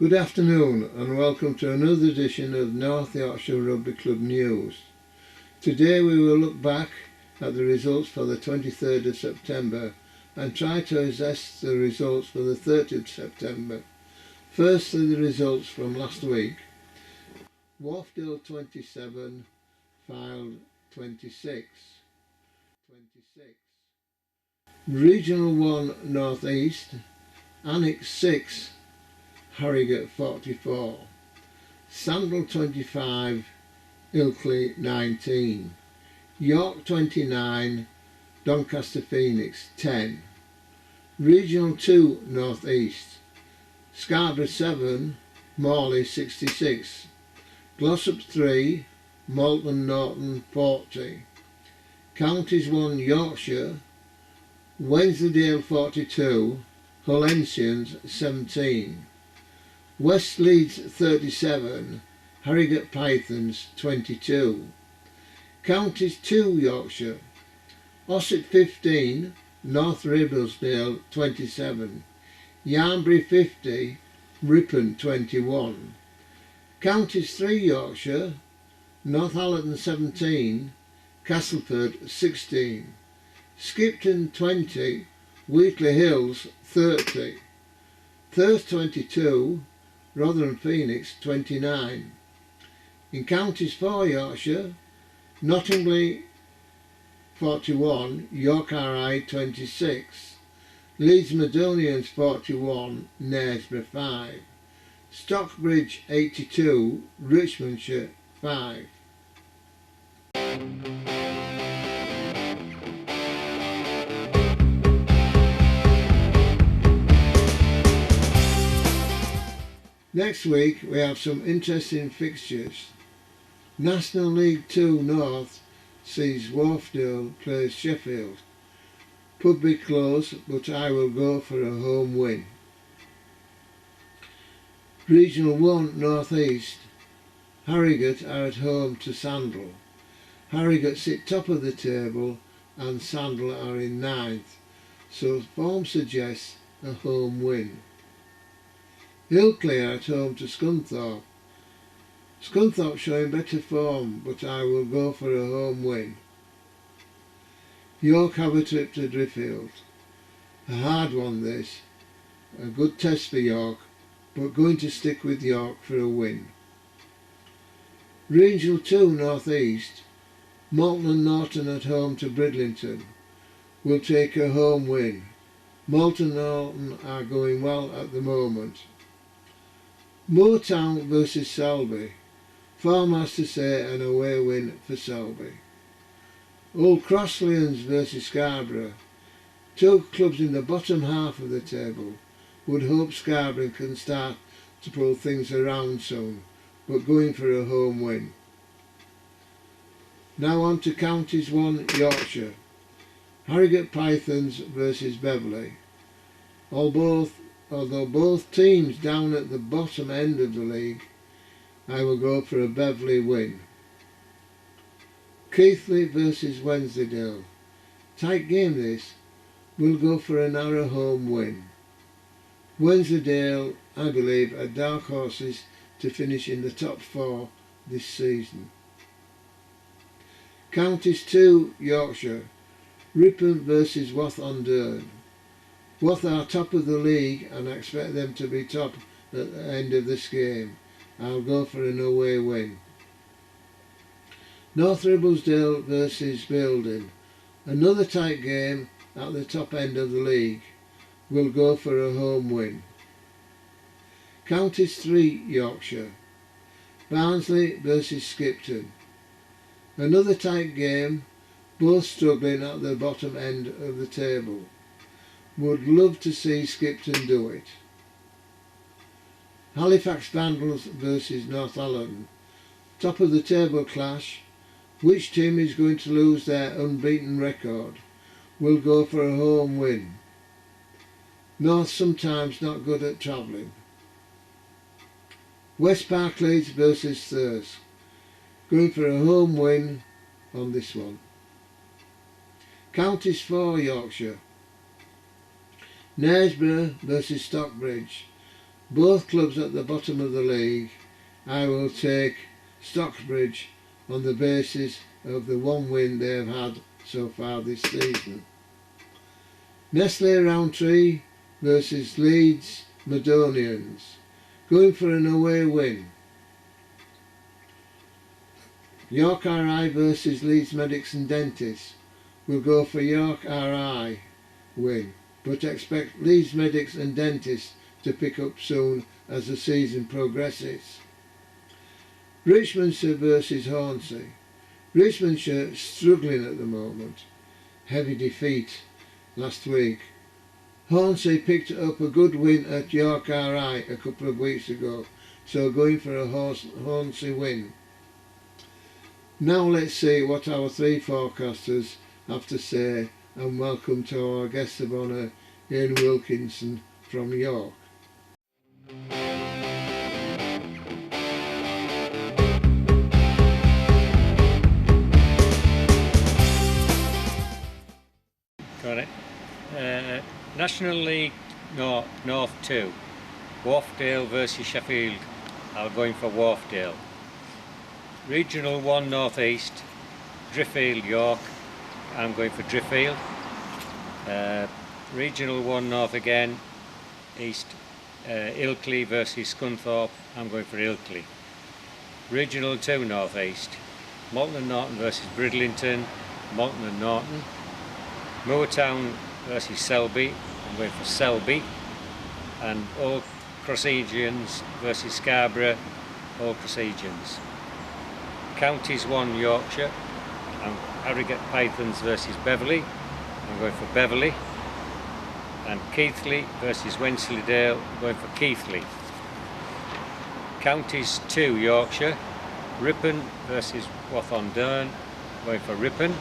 Good afternoon and welcome to another edition of North Yorkshire Rugby Club News. Today we will look back at the results for the 23rd of September and try to assess the results for the 30th of September. Firstly, the results from last week. Wharfdale 27, Fylde 26. Regional 1 North East, Annex 6, Harrogate 44, Sandal 25, Ilkley 19, York 29, Doncaster Phoenix 10, Regional 2 North East, Scarborough 7, Morley 66, Glossop 3, Malton Norton 40, Counties 1 Yorkshire, Wensleydale 42, Hollensians 17, West Leeds 37, Harrogate Pythons 22, Counties 2 Yorkshire, Ossett 15, North Ribblesdale 27, Yarnbury 50, Ripon 21, Counties 3 Yorkshire, Northallerton 17, Castleford 16, Skipton 20, Wheatley Hills 30, Thirth 22, Rotherham Phoenix 29. In Counties 4 Yorkshire, Nottingley 41, York RI 26, Leeds Medonians 41, Knaresborough 5, Stockbridge 82, Richmondshire 5. Next week we have some interesting fixtures. National League 2 North sees Wharfdale plays Sheffield. Could be close, but I will go for a home win. Regional 1 North East, Harrogate are at home to Sandal. Harrogate sit top of the table and Sandal are in 9th, so form suggests a home win. Ilkley are at home to Scunthorpe. Scunthorpe showing better form, but I will go for a home win. York have a trip to Driffield. A hard one this, a good test for York, but going to stick with York for a win. Regional 2 North East, Malton and Norton at home to Bridlington. Will take a home win. Malton and Norton are going well at the moment. Moortown versus Selby. Form has to say an away win for Selby. Old Crosslands versus Scarborough. Two clubs in the bottom half of the table. Would hope Scarborough can start to pull things around soon, but going for a home win. Now on to Counties 1 Yorkshire. Harrogate Pythons versus Beverley. Although both teams down at the bottom end of the league, I will go for a Beverley win. Keighley versus Wensleydale. Tight game this. We'll go for a narrow home win. Wensleydale, I believe, are dark horses to finish in the top 4 this season. Counties 2 Yorkshire. Ripon versus Wath-on-Dearne. Wath are top of the league and I expect them to be top at the end of this game. I'll go for an away win. North Ribblesdale versus Building. Another tight game at the top end of the league. We'll go for a home win. Counties 3 Yorkshire. Barnsley versus Skipton. Another tight game, both struggling at the bottom end of the table. Would love to see Skipton do it. Halifax Vandals versus Northallerton. Top of the table clash. Which team is going to lose their unbeaten record? Will go for a home win. North sometimes not good at travelling. West Parkleeds versus Thirsk. Going for a home win on this one. Counties 4 Yorkshire. Knaresborough versus Stockbridge. Both clubs at the bottom of the league. I will take Stockbridge on the basis of the one win they have had so far this season. Nestle Roundtree versus Leeds Madonians. Going for an away win. York RI versus Leeds Medics and Dentists. We'll go for York RI win, but expect Leeds Medics and Dentists to pick up soon as the season progresses. Richmondshire versus Hornsey. Richmondshire struggling at the moment. Heavy defeat last week. Hornsey picked up a good win at York RI a couple of weeks ago, so going for a Hornsey win. Now let's see what our three forecasters have to say, and welcome to our guest of honour, Ian Wilkinson from York. Got it. National League North 2, Wharfdale versus Sheffield. I'm going for Wharfdale. Regional 1 North East, Driffield York. I'm going for Driffield. Regional 1 North again, East, Ilkley versus Scunthorpe. I'm going for Ilkley. Regional 2 North East, Malton and Norton versus Bridlington. Malton and Norton. Moortown versus Selby. I'm going for Selby. And Old Crossegians versus Scarborough. Old Crossegians. Counties 1 Yorkshire. And Harrogate Pythons versus Beverley. I'm going for Beverley. And Keighley versus Wensleydale. I'm going for Keighley. Counties 2 Yorkshire. Ripon versus Wath-on-Dearn. I'm going for Ripon.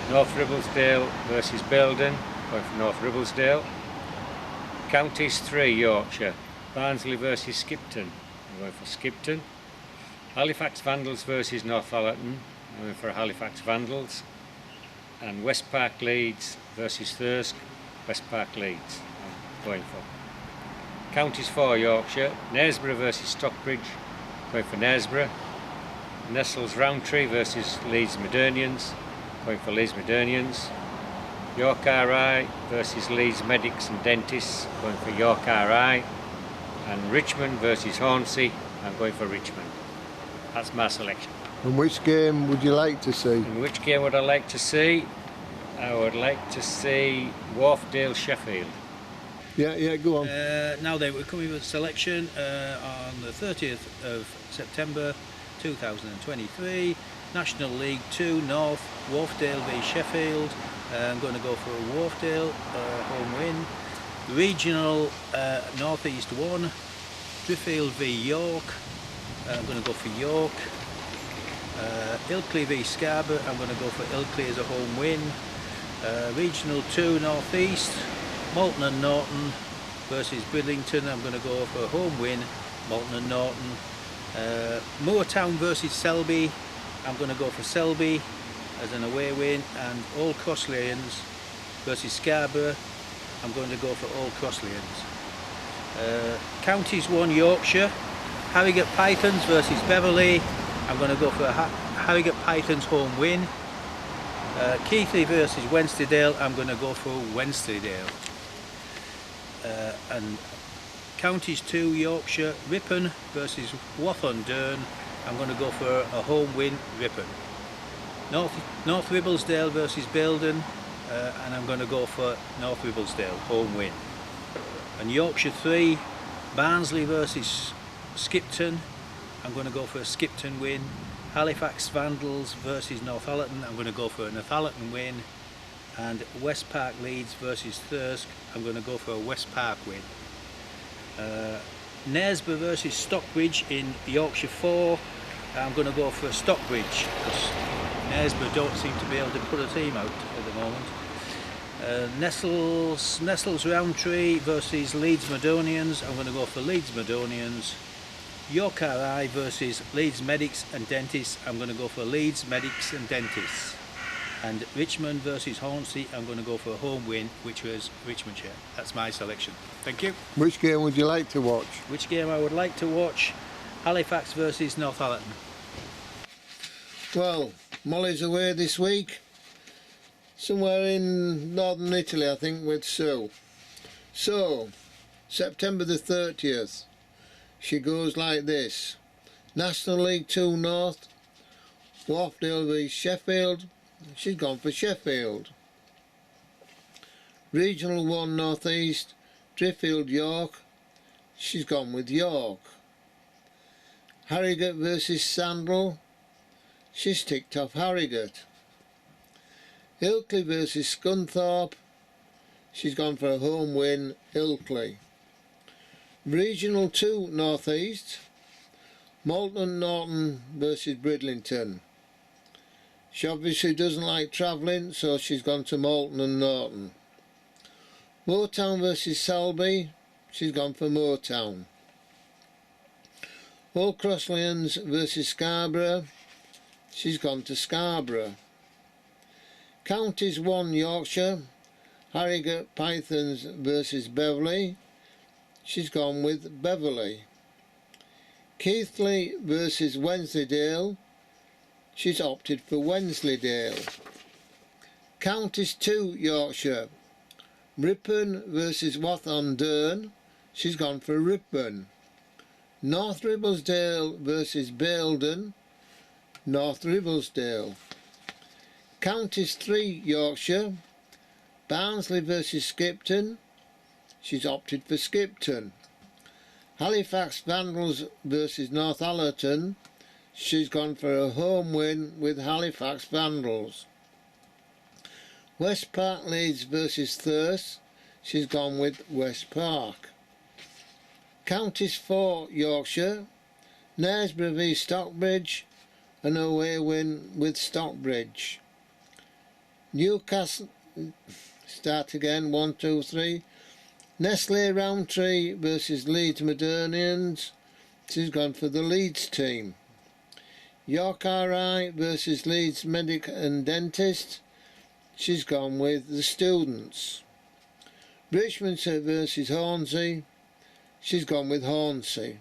North Ribblesdale versus Belden. I'm going for North Ribblesdale. Counties 3 Yorkshire. Barnsley versus Skipton. I'm going for Skipton. Halifax Vandals versus Northallerton. I'm going for Halifax Vandals. And West Park Leeds versus Thirsk. West Park Leeds I'm going for. Counties 4 Yorkshire. Knaresborough versus Stockbridge. I'm going for Knaresborough. Nestles Roundtree versus Leeds Madonians. I'm going for Leeds Madonians. York RI versus Leeds Medics and Dentists. I'm going for York RI. And Richmond versus Hornsey. I'm going for Richmond. That's my selection. And which game would you like to see? And which game would I like to see? I would like to see Wharfdale Sheffield. Yeah, go on. Now then, we're coming with a selection on the 30th of September 2023. National League 2 North, Wharfdale v Sheffield. I'm going to go for a Wharfdale home win. Regional North East 1, Driffield v York. I'm going to go for York. Ilkley v Scarborough. I'm going to go for Ilkley as a home win. Regional 2 North East, Malton and Norton versus Bridlington. I'm going to go for a home win, Malton and Norton. Moortown versus Selby. I'm going to go for Selby as an away win. And Old Crossleyans versus Scarborough. I'm going to go for Old Crossleyans. Counties 1 Yorkshire, Harrogate Pythons versus Beverley. I'm going to go for a Harrogate Pythons home win. Keighley versus Wensleydale. I'm going to go for Wensleydale. And Counties 2 Yorkshire, Ripon versus Wath-on-Dearn. I'm going to go for a home win, Ripon. North Ribblesdale versus Belden, and I'm going to go for North Ribblesdale, home win. And Yorkshire 3, Barnsley versus Skipton. I'm going to go for a Skipton win. Halifax Vandals versus Northallerton. I'm going to go for a Northallerton win. And West Park Leeds versus Thirsk. I'm going to go for a West Park win. Knaresborough versus Stockbridge in Yorkshire 4. I'm going to go for Stockbridge because Knaresborough don't seem to be able to put a team out at the moment. Nestles Roundtree versus Leeds Madonians. I'm going to go for Leeds Madonians. York RI versus Leeds Medics and Dentists. I'm going to go for Leeds Medics and Dentists. And Richmond versus Hornsey, I'm going to go for a home win, which was Richmondshire. That's my selection. Thank you. Which game would you like to watch? Which game I would like to watch? Halifax versus Northallerton. Well, Molly's away this week. Somewhere in northern Italy, I think, with Sue. So, September the 30th, she goes like this. National League 2 North, Wharfdale v Sheffield. She's gone for Sheffield. Regional 1 North East, Driffield York. She's gone with York. Harrogate versus Sandal. She's ticked off Harrogate. Ilkley versus Scunthorpe. She's gone for a home win, Ilkley. Regional 2 North East. Malton Norton versus Bridlington. She obviously doesn't like travelling, so she's gone to Malton and Norton. Moortown versus Selby. She's gone for Moortown. Old Crosslands versus Scarborough. She's gone to Scarborough. Counties 1 Yorkshire. Harrogate Pythons versus Beverley. She's gone with Beverley. Keighley versus Wensleydale. She's opted for Wensleydale. Counties 2 Yorkshire. Ripon versus Wath-on-Dearne. She's gone for Ripon. North Ribblesdale versus Baildon. North Ribblesdale. Counties 3 Yorkshire. Barnsley versus Skipton. She's opted for Skipton. Halifax Vandals versus Northallerton. She's gone for a home win with Halifax Vandals. West Park Leeds versus Thirst. She's gone with West Park. Counties 4 Yorkshire. Knaresborough v Stockbridge. An away win with Stockbridge. Newcastle, start again, 1, 2, 3. Nestle Roundtree versus Leeds Modernians. She's gone for the Leeds team. York RI versus Leeds Medic and Dentist. She's gone with the students. Richmondshire versus Hornsey. She's gone with Hornsey.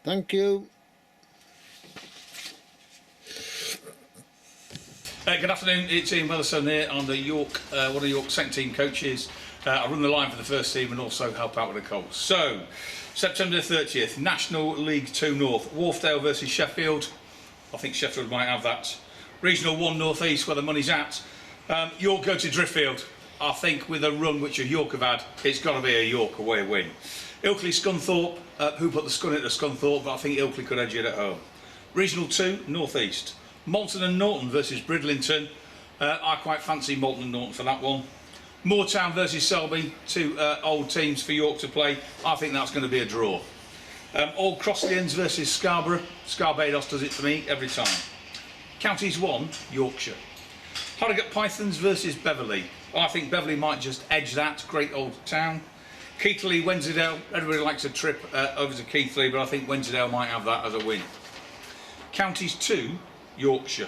Thank you. Good afternoon, it's Ian Weatherstone here. I'm the York, one of the York second team coaches. I run the line for the first team and also help out with the Colts. So, September the 30th, National League 2 North, Wharfdale versus Sheffield. I think Sheffield might have that. Regional 1 North East, where the money's at. York go to Driffield. I think with a run which York have had, it's got to be a York away win. Ilkley Scunthorpe, who put the Scun into Scunthorpe, but I think Ilkley could edge it at home. Regional 2 North East. Malton and Norton versus Bridlington. I quite fancy Malton and Norton for that one. Moortown versus Selby, 2 old teams for York to play. I think that's going to be a draw. Old Crosslands versus Scarborough. Scarbados does it for me every time. Counties 1, Yorkshire. Harrogate Pythons versus Beverley. I think Beverley might just edge that. Great old town. Keighley, Wensleydale. Everybody likes a trip over to Keighley, but I think Wensleydale might have that as a win. Counties 2, Yorkshire.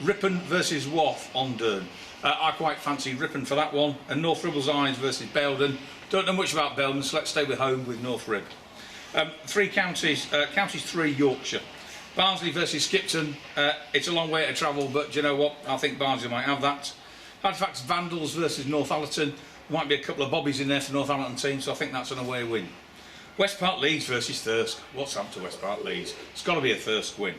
Ripon versus Wharf-on-Dearne. I quite fancy Ripon for that one. And North Ribblesdale versus Baildon. Don't know much about Baildon, so let's stay with home with North Rib. 3 counties, counties 3 Yorkshire. Barnsley versus Skipton. It's a long way to travel, but do you know what? I think Barnsley might have that. Halifax Vandals versus Northallerton. Might be a couple of bobbies in there for Northallerton team, so I think that's an away win. West Park Leeds versus Thirsk. What's happened to West Park Leeds? It's got to be a Thirsk win.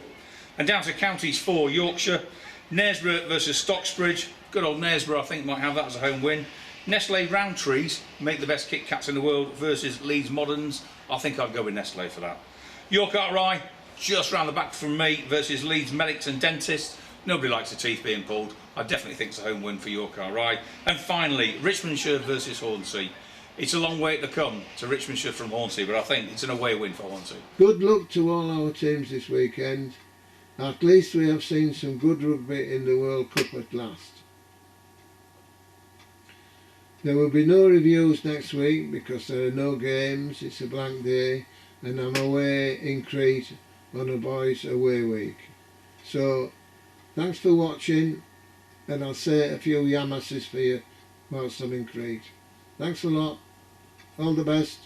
And down to counties 4 Yorkshire. Knaresborough versus Stocksbridge. Good old Knaresborough, I think, might have that as a home win. Nestle Roundtrees, make the best Kit Kats in the world, versus Leeds Moderns. I think I'd go with Nestle for that. York RI, just round the back from me, versus Leeds Medics and Dentists. Nobody likes the teeth being pulled. I definitely think it's a home win for York RI. And finally, Richmondshire versus Hornsey. It's a long way to come to Richmondshire from Hornsey, but I think it's an away win for Hornsey. Good luck to all our teams this weekend. At least we have seen some good rugby in the World Cup at last. There will be no reviews next week because there are no games, it's a blank day, and I'm away in Crete on a boys' away week. So, Thanks for watching, and I'll say a few yamasses for you whilst I'm in Crete. Thanks a lot. All the best.